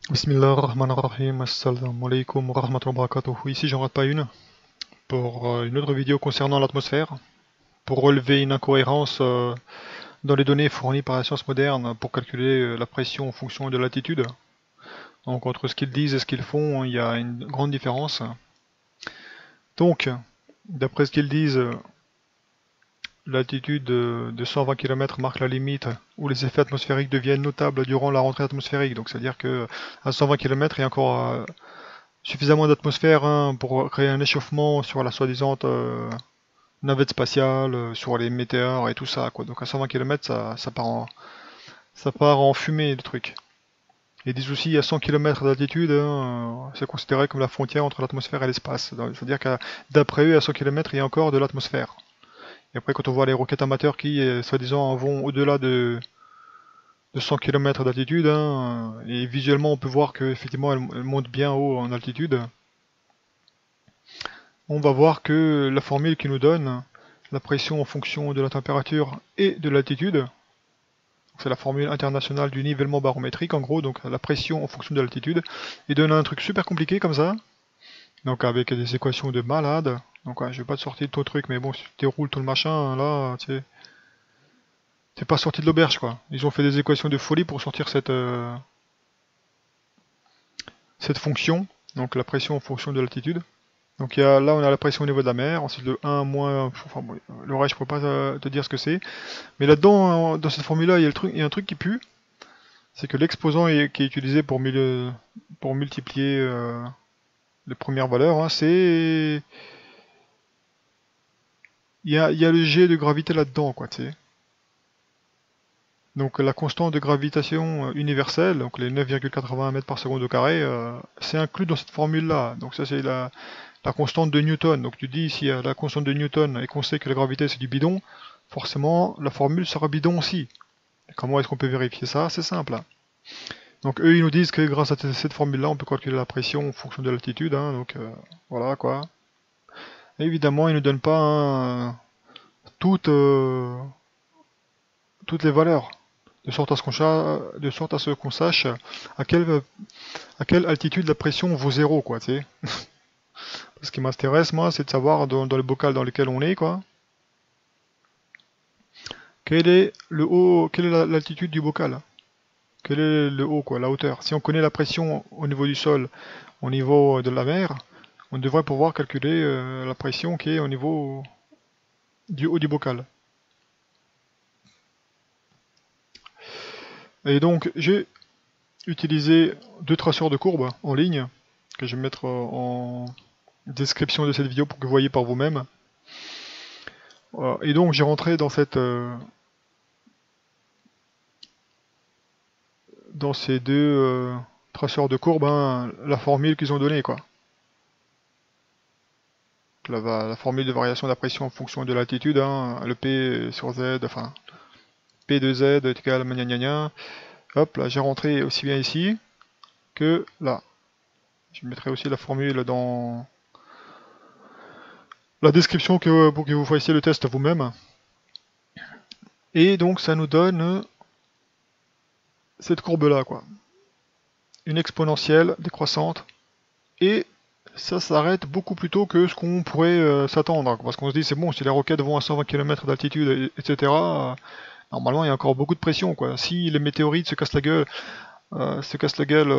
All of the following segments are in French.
Bismillahirrahmanirrahim, assalamu alaikum wa rahmatullahi wa barakatuh. Ici j'en rate pas une pour une autre vidéo concernant l'atmosphère, pour relever une incohérence dans les données fournies par la science moderne pour calculer la pression en fonction de l'altitude. Donc entre ce qu'ils disent et ce qu'ils font, il y a une grande différence. Donc, d'après ce qu'ils disent, l'altitude de 120 km marque la limite où les effets atmosphériques deviennent notables durant la rentrée atmosphérique. Donc c'est-à-dire que à 120 km, il y a encore suffisamment d'atmosphère pour créer un échauffement sur la soi-disant navette spatiale, sur les météores et tout ça, quoi. Donc à 120 km, ça part en fumée, le truc. Ils disent aussi à 100 km d'altitude, c'est considéré comme la frontière entre l'atmosphère et l'espace. C'est-à-dire que d'après eux, à 100 km, il y a encore de l'atmosphère. Et après, quand on voit les roquettes amateurs qui, soi-disant, vont au-delà de 100 km d'altitude, et visuellement, on peut voir qu'effectivement, elles montent bien haut en altitude. On va voir que la formule qui nous donne la pression en fonction de la température et de l'altitude, c'est la formule internationale du nivellement barométrique en gros, donc la pression en fonction de l'altitude, il donne un truc super compliqué comme ça, donc avec des équations de malade. Donc ouais, je vais pas te sortir de ton truc, mais bon, si tu déroules tout le machin, là, t'es pas sorti de l'auberge quoi. Ils ont fait des équations de folie pour sortir cette fonction, donc la pression en fonction de l'altitude. Donc là on a la pression au niveau de la mer, ensuite le 1 moins, enfin bon, le reste je peux pas te dire ce que c'est. Mais là-dedans, dans cette formule-là, il y a un truc qui pue, c'est que l'exposant qui est utilisé pour multiplier les premières valeurs, c'est... Il y a le G de gravité là-dedans, quoi, tu sais. Donc la constante de gravitation universelle, donc les 9,80 mètres par seconde au carré, c'est inclus dans cette formule-là. Donc ça c'est la constante de Newton. Donc tu dis si la constante de Newton et qu'on sait que la gravité c'est du bidon, forcément la formule sera bidon aussi. Et comment est-ce qu'on peut vérifier ça? C'est simple, hein. Donc eux ils nous disent que grâce à cette formule-là on peut calculer la pression en fonction de l'altitude, donc voilà quoi. Et évidemment ils ne donnent pas toutes, toutes les valeurs, de sorte à ce qu'on sache à quelle altitude la pression vaut zéro, quoi, tu sais. Ce qui m'intéresse, moi, c'est de savoir dans le bocal dans lequel on est, quoi, quelle est l'altitude du bocal, quel est le haut, quoi, la hauteur. Si on connaît la pression au niveau du sol, au niveau de la mer, on devrait pouvoir calculer la pression qui est au niveau du haut du bocal. Et donc, j'ai utilisé deux traceurs de courbes en ligne, que je vais mettre en description de cette vidéo pour que vous voyez par vous-même. Et donc j'ai rentré dans ces deux traceurs de courbes, la formule qu'ils ont donnée, quoi. La formule de variation de la pression en fonction de l'altitude, le P sur Z, enfin P de Z est égal à gna gna gna. Hop, là j'ai rentré aussi bien ici que là. Je mettrai aussi la formule dans la description pour que vous fassiez le test vous-même. Et donc ça nous donne cette courbe-là, quoi. Une exponentielle décroissante. Et ça s'arrête beaucoup plus tôt que ce qu'on pourrait s'attendre. Parce qu'on se dit, c'est bon, si les roquettes vont à 120 km d'altitude, etc., normalement, il y a encore beaucoup de pression, quoi. Si les météorites se cassent la gueule,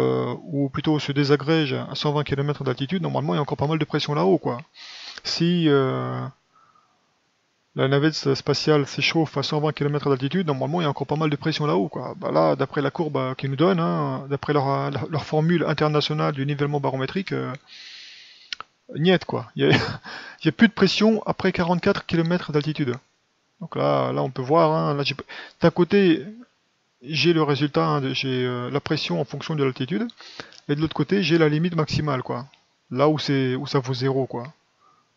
ou plutôt se désagrègent à 120 km d'altitude, normalement, il y a encore pas mal de pression là-haut, quoi. Si la navette spatiale s'échauffe à 120 km d'altitude, normalement il y a encore pas mal de pression là-haut, quoi. Bah là, d'après la courbe qu'ils nous donnent, d'après leur formule internationale du nivellement barométrique, niet, quoi. Il y a plus de pression après 44 km d'altitude. Donc là on peut voir, là, d'un côté j'ai le résultat, j'ai la pression en fonction de l'altitude, et de l'autre côté j'ai la limite maximale, quoi. Là où ça vaut zéro, quoi.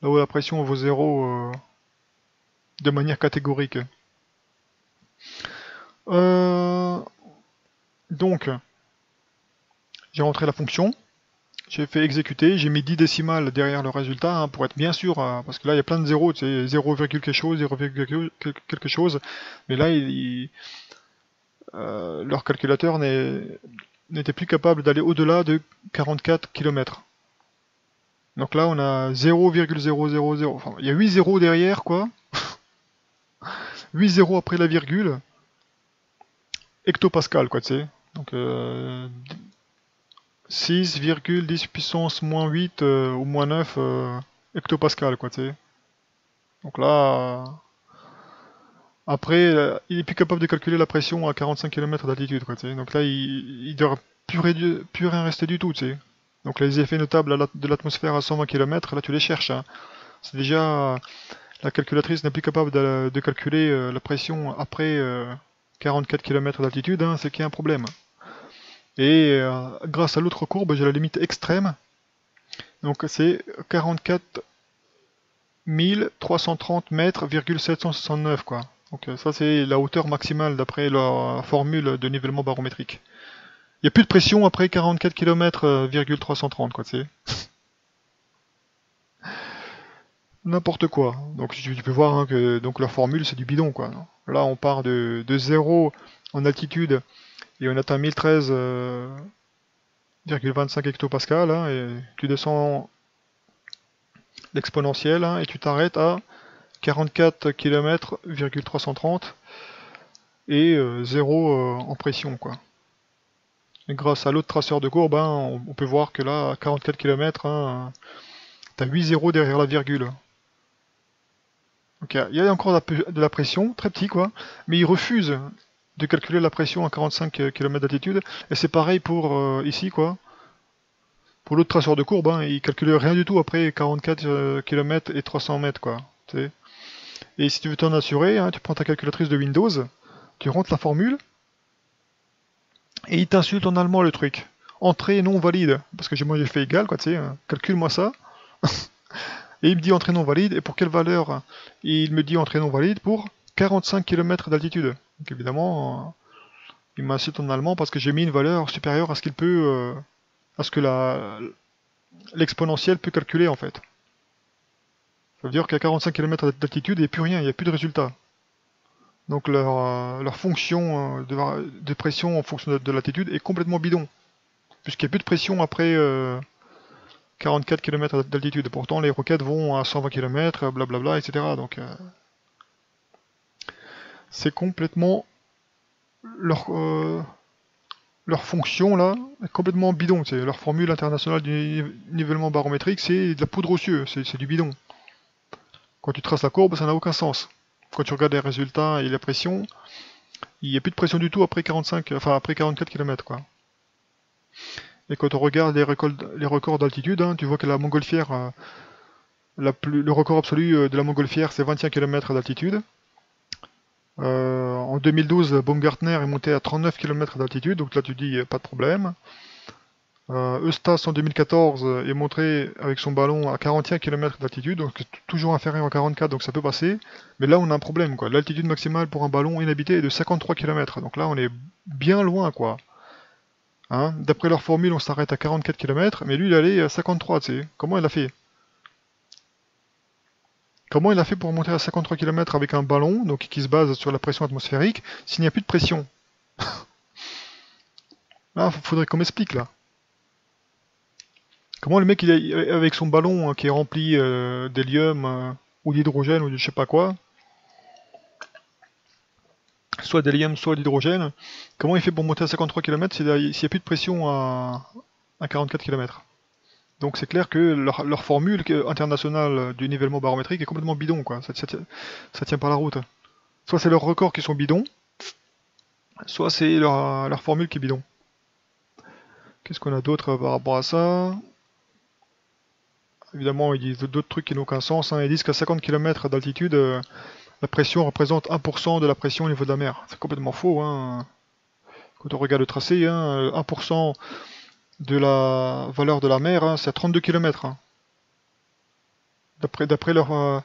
Là où la pression vaut zéro de manière catégorique. Donc, j'ai rentré la fonction, j'ai fait exécuter, j'ai mis 10 décimales derrière le résultat pour être bien sûr, parce que là il y a plein de zéros, c'est 0, quelque chose, 0, quelque chose, mais là leur calculateur n'était plus capable d'aller au-delà de 44 km. Donc là, on a 0,000. Enfin, il y a 8 zéros derrière, quoi. 8 zéros après la virgule. Hectopascal, quoi, tu sais. Donc, 6,10 puissance moins 8 ou moins 9 hectopascal, quoi, tu sais. Donc là, après, il est plus capable de calculer la pression à 45 km d'altitude, quoi, tu sais. Donc là, il doit plus rien rester du tout, tu sais. Donc les effets notables de l'atmosphère à 120 km, là tu les cherches, hein. C'est déjà, la calculatrice n'est plus capable de calculer la pression après 44 km d'altitude, hein, c'est qu'il y a un problème. Et grâce à l'autre courbe, j'ai la limite extrême. Donc c'est 44 330 mètres, 769, quoi. Donc ça c'est la hauteur maximale d'après la formule de nivellement barométrique. Il n'y a plus de pression après 44 km, 330, quoi, tu sais. N'importe quoi. Donc tu peux voir, hein, que donc leur formule c'est du bidon, quoi. Là on part de 0 en altitude et on atteint 1013,25 hectopascal, hein, et tu descends l'exponentielle, hein, et tu t'arrêtes à 44 km, 330 et 0 en pression, quoi. Et grâce à l'autre traceur de courbe, hein, on peut voir que là, à 44 km, hein, t'as 8 zéros derrière la virgule. Donc il y a encore de la pression, très petit, quoi, mais il refuse de calculer la pression à 45 km d'altitude, et c'est pareil pour ici, quoi. Pour l'autre traceur de courbe, hein, il calcule rien du tout après 44 km et 300 mètres, quoi. T'sais. Et si tu veux t'en assurer, hein, tu prends ta calculatrice de Windows, tu rentres la formule, et il t'insulte en allemand le truc. Entrée non valide, parce que moi j'ai fait égal, quoi, tu sais, calcule-moi ça. Et il me dit entrée non valide, et pour quelle valeur? Il me dit entrée non valide pour 45 km d'altitude. Donc évidemment, il m'insulte en allemand parce que j'ai mis une valeur supérieure à ce qu'il peut, à ce que l'exponentielle peut calculer, en fait. Ça veut dire qu'à 45 km d'altitude, il n'y a plus rien, il n'y a plus de résultat. Donc leur fonction de pression en fonction de l'altitude est complètement bidon. Puisqu'il n'y a plus de pression après 44 km d'altitude. Pourtant, les roquettes vont à 120 km, blablabla, etc. Donc, c'est complètement leur fonction là est complètement bidon. C'est leur formule internationale du nivellement barométrique, c'est de la poudre aux cieux, c'est du bidon. Quand tu traces la courbe, ça n'a aucun sens. Quand tu regardes les résultats et la pression, il n'y a plus de pression du tout après 44 km, quoi. Et quand on regarde les records d'altitude, hein, tu vois que la montgolfière, le record absolu de la montgolfière, c'est 21 km d'altitude. En 2012, Baumgartner est monté à 39 km d'altitude, donc là tu dis pas de problème. Eustace en 2014 est monté avec son ballon à 41 km d'altitude, donc toujours inférieur à 44, donc ça peut passer. Mais là on a un problème, quoi. L'altitude maximale pour un ballon inhabité est de 53 km, donc là on est bien loin, quoi. Hein, d'après leur formule, on s'arrête à 44 km, mais lui il allait à 53, tu sais. Comment il a fait? Comment il a fait pour monter à 53 km avec un ballon, donc qui se base sur la pression atmosphérique, s'il n'y a plus de pression? Là, faudrait qu'on m'explique, là. Comment le mec, avec son ballon, hein, qui est rempli d'hélium ou d'hydrogène ou de je sais pas quoi, soit d'hélium, soit d'hydrogène, comment il fait pour monter à 53 km s'il n'y a plus de pression à 44 km? Donc c'est clair que leur formule internationale du nivellement barométrique est complètement bidon, quoi. Ça tient pas la route. Soit c'est leurs records qui sont bidons, soit c'est leur formule qui est bidon. Qu'est-ce qu'on a d'autre par rapport à ça? Évidemment, ils disent d'autres trucs qui n'ont aucun sens, hein. Ils disent qu'à 50 km d'altitude, la pression représente 1% de la pression au niveau de la mer. C'est complètement faux, hein. Quand on regarde le tracé, hein, 1% de la valeur de la mer, hein, c'est à 32 km. Hein. D'après leur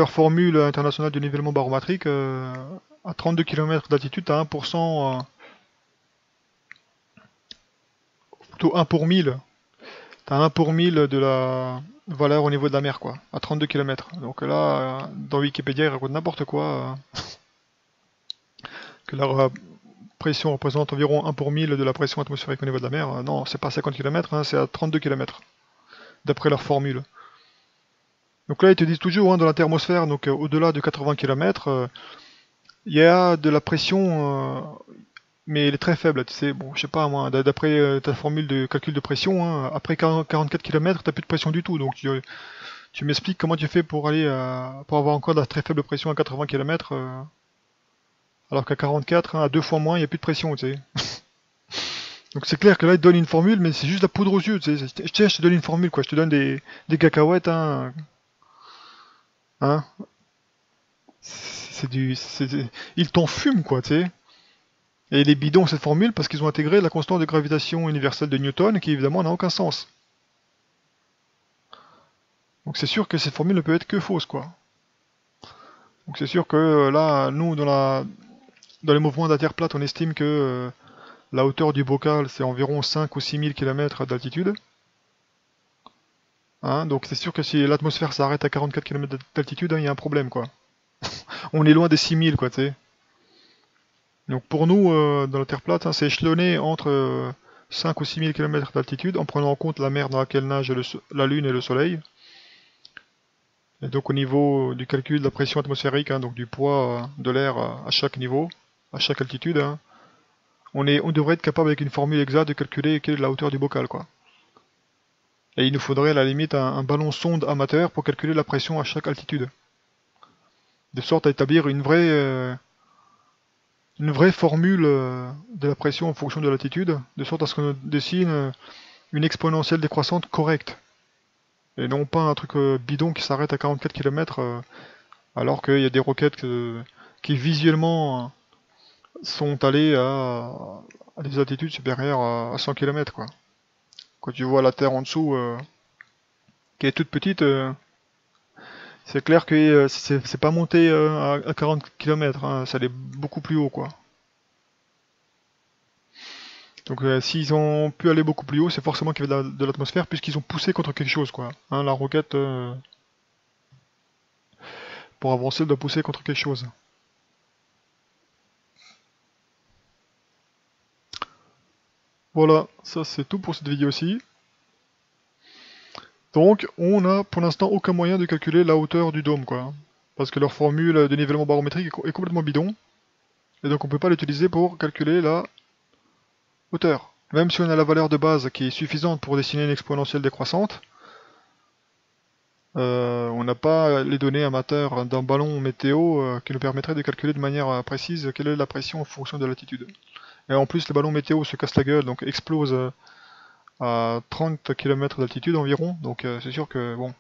formule internationale du nivellement barométrique, à 32 km d'altitude, tu as 1%, plutôt 1 pour 1000. T'as 1 pour 1000 de la valeur au niveau de la mer, quoi, à 32 km. Donc là, dans Wikipédia, ils racontent n'importe quoi. Que pression représente environ 1 pour 1000 de la pression atmosphérique au niveau de la mer. Non, c'est pas à 50 km, hein, c'est à 32 km, d'après leur formule. Donc là, ils te disent toujours, hein, dans la thermosphère, donc au-delà de 80 km, il y a de la pression, mais elle est très faible, tu sais. Bon, je sais pas, moi, d'après ta formule de calcul de pression, hein, après 44 km, t'as plus de pression du tout. Donc tu m'expliques comment tu fais pour aller pour avoir encore de la très faible pression à 80 km, alors qu'à 44, hein, à 2 fois moins, il n'y a plus de pression, tu sais. Donc c'est clair que là, il te donne une formule, mais c'est juste la poudre aux yeux, tu sais. Tiens, je te donne une formule, quoi. Je te donne des cacahuètes, hein. Hein. Ils t'en fument, quoi, tu sais. Et les bidons, cette formule, parce qu'ils ont intégré la constante de gravitation universelle de Newton, qui évidemment n'a aucun sens. Donc c'est sûr que cette formule ne peut être que fausse, quoi. Donc c'est sûr que là, nous, dans les mouvements de la Terre plate, on estime que la hauteur du bocal, c'est environ 5 ou 6 000 km d'altitude. Hein, donc c'est sûr que si l'atmosphère s'arrête à 44 km d'altitude, hein, il y a un problème, quoi. On est loin des 6000, quoi, tu sais. Donc pour nous, dans la Terre plate, hein, c'est échelonné entre 5 ou 6000 km d'altitude, en prenant en compte la mer dans laquelle nage la Lune et le Soleil. Et donc au niveau du calcul de la pression atmosphérique, hein, donc du poids de l'air à chaque niveau, à chaque altitude, hein, on devrait être capable avec une formule exacte de calculer quelle est la hauteur du bocal, quoi. Et il nous faudrait à la limite un ballon sonde amateur pour calculer la pression à chaque altitude. De sorte à établir une vraie formule de la pression en fonction de l'altitude, de sorte à ce qu'on dessine une exponentielle décroissante correcte. Et non pas un truc bidon qui s'arrête à 44 km, alors qu'il y a des roquettes qui visuellement sont allées à des altitudes supérieures à 100 km, quoi. Quand tu vois la Terre en dessous, qui est toute petite, c'est clair que c'est pas monté à 40 km, hein, ça allait beaucoup plus haut, quoi. Donc s'ils ont pu aller beaucoup plus haut, c'est forcément qu'il y avait de l'atmosphère, puisqu'ils ont poussé contre quelque chose, quoi. Hein, la roquette, pour avancer, elle doit pousser contre quelque chose. Voilà, ça c'est tout pour cette vidéo-ci. Donc, on n'a pour l'instant aucun moyen de calculer la hauteur du dôme, quoi. Parce que leur formule de nivellement barométrique est complètement bidon. Et donc on peut pas l'utiliser pour calculer la hauteur. Même si on a la valeur de base qui est suffisante pour dessiner une exponentielle décroissante, on n'a pas les données amateurs d'un ballon météo qui nous permettrait de calculer de manière précise quelle est la pression en fonction de l'altitude. Et en plus, les ballons météo se cassent la gueule, donc explosent à 30 km d'altitude environ. Donc c'est sûr que, bon,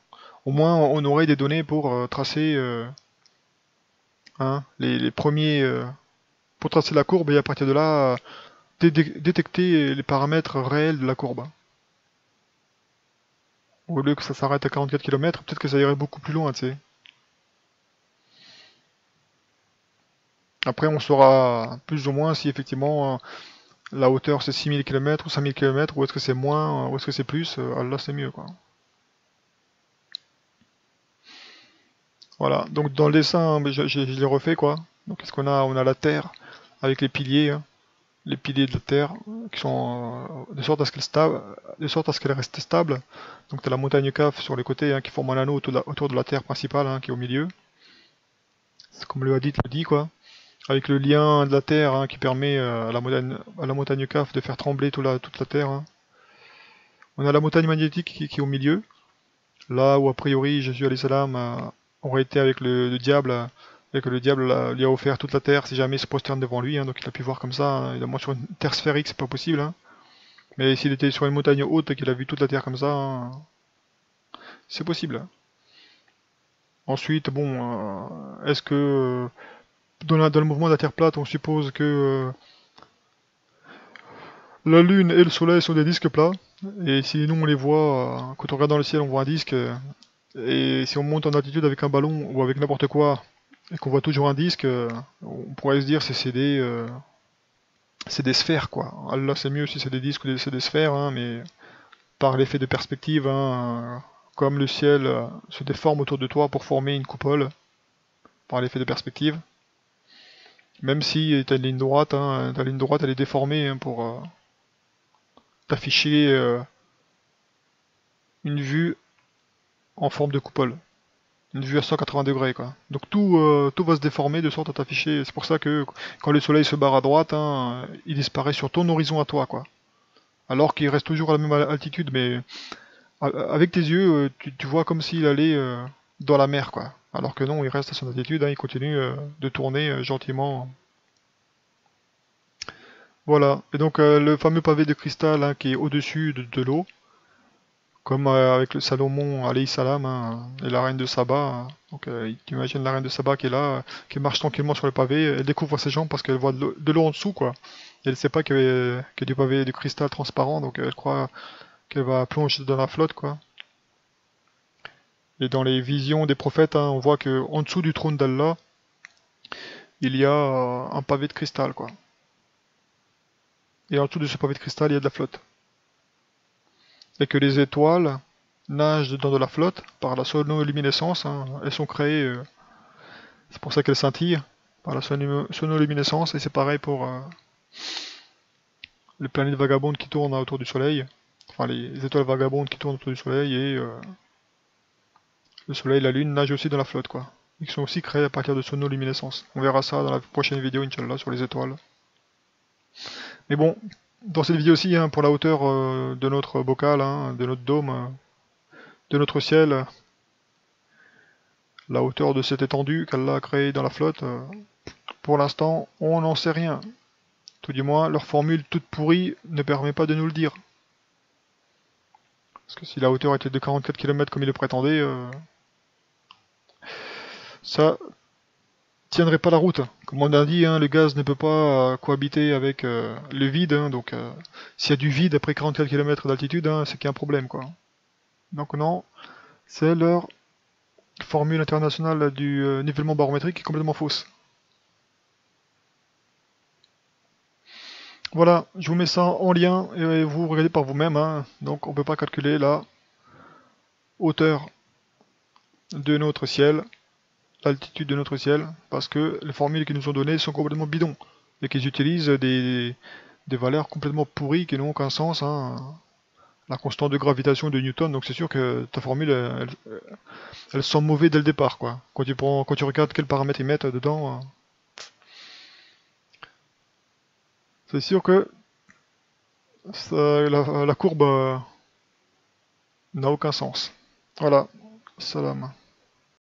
au moins on aurait des données pour tracer hein, les premiers... pour tracer la courbe et à partir de là, détecter les paramètres réels de la courbe. Au lieu que ça s'arrête à 44 km, peut-être que ça irait beaucoup plus loin, tu sais. Après, on saura plus ou moins si effectivement la hauteur c'est 6000 km ou 5000 km, ou est-ce que c'est moins, ou est-ce que c'est plus, là c'est mieux, quoi. Voilà, donc dans le dessin, je l'ai refait, quoi. Donc qu'est-ce qu'on a? On a la Terre avec les piliers, hein, les piliers de la Terre, qui sont de sorte à ce qu'elle reste stable. Donc tu as la montagne Caf sur les côtés, hein, qui forme un anneau autour de la Terre principale, hein, qui est au milieu. C'est comme le hadith le dit, quoi. Avec le lien de la Terre, hein, qui permet à la montagne Caf de faire trembler toute la Terre, hein. On a la montagne magnétique qui est au milieu, là où a priori Jésus alayhi salam aurait été avec le diable, et que le diable lui a offert toute la terre si jamais il se prosterne devant lui, hein, donc il a pu voir comme ça, hein. Évidemment sur une terre sphérique c'est pas possible, hein. Mais s'il était sur une montagne haute et qu'il a vu toute la terre comme ça, hein, c'est possible. Ensuite, bon, est-ce que dans le mouvement de la Terre plate, on suppose que la Lune et le Soleil sont des disques plats, et si nous on les voit, quand on regarde dans le ciel on voit un disque, et si on monte en altitude avec un ballon ou avec n'importe quoi, et qu'on voit toujours un disque, on pourrait se dire que c'est des sphères, quoi. Là c'est mieux si c'est des disques ou c'est des sphères, hein, mais par l'effet de perspective, hein, comme le ciel se déforme autour de toi pour former une coupole, par l'effet de perspective. Même si ta ligne droite, hein, ta ligne droite elle est déformée hein, pour t'afficher une vue en forme de coupole. Une vue à 180 degrés quoi. Donc tout va se déformer de sorte à t'afficher. C'est pour ça que quand le soleil se barre à droite, hein, il disparaît sur ton horizon à toi quoi. Alors qu'il reste toujours à la même altitude, mais avec tes yeux, tu vois comme s'il allait dans la mer quoi. Alors que non, il reste à son altitude, hein, il continue de tourner gentiment. Voilà. Et donc le fameux pavé de cristal hein, qui est au-dessus de l'eau, comme avec le Salomon alayhi salam hein, et la reine de Saba. Hein. Donc tu imagines la reine de Saba qui est là, qui marche tranquillement sur le pavé, elle découvre ses jambes parce qu'elle voit de l'eau en dessous quoi. Et elle sait pas qu'il y a du pavé de cristal transparent, donc elle croit qu'elle va plonger dans la flotte quoi. Et dans les visions des prophètes, hein, on voit que en dessous du trône d'Allah, il y a un pavé de cristal quoi. Et en dessous de ce pavé de cristal, il y a de la flotte. Et que les étoiles nagent dans de la flotte par la sonoluminescence. Hein. Elles sont créées, c'est pour ça qu'elles scintillent, par la sonoluminescence. Et c'est pareil pour les planètes vagabondes qui tournent autour du Soleil. Enfin, les étoiles vagabondes qui tournent autour du Soleil. Et le Soleil et la Lune nagent aussi dans la flotte, quoi. Ils sont aussi créés à partir de sonoluminescence. On verra ça dans la prochaine vidéo, Inch'Allah, sur les étoiles. Mais bon, dans cette vidéo aussi, hein, pour la hauteur de notre bocal, hein, de notre dôme, de notre ciel, la hauteur de cette étendue qu'Allah a créée dans la flotte, pour l'instant, on n'en sait rien. Tout du moins, leur formule toute pourrie ne permet pas de nous le dire. Parce que si la hauteur était de 44 km comme il le prétendait, ça tiendrait pas la route. Comme on a dit, hein, le gaz ne peut pas cohabiter avec le vide, hein, donc s'il y a du vide après 44 km d'altitude, hein, c'est qu'il y a un problème, quoi. Donc non, c'est leur formule internationale du nivellement barométrique qui est complètement fausse. Voilà, je vous mets ça en lien et vous regardez par vous-même. Hein. Donc on ne peut pas calculer la hauteur de notre ciel, l'altitude de notre ciel, parce que les formules qu'ils nous ont données sont complètement bidons et qu'ils utilisent des valeurs complètement pourries qui n'ont aucun sens. Hein. La constante de gravitation de Newton, donc c'est sûr que ta formule, elle sent mauvais dès le départ. Quoi. Quand tu regardes quels paramètres ils mettent dedans, c'est sûr que la courbe n'a aucun sens. Voilà, salam.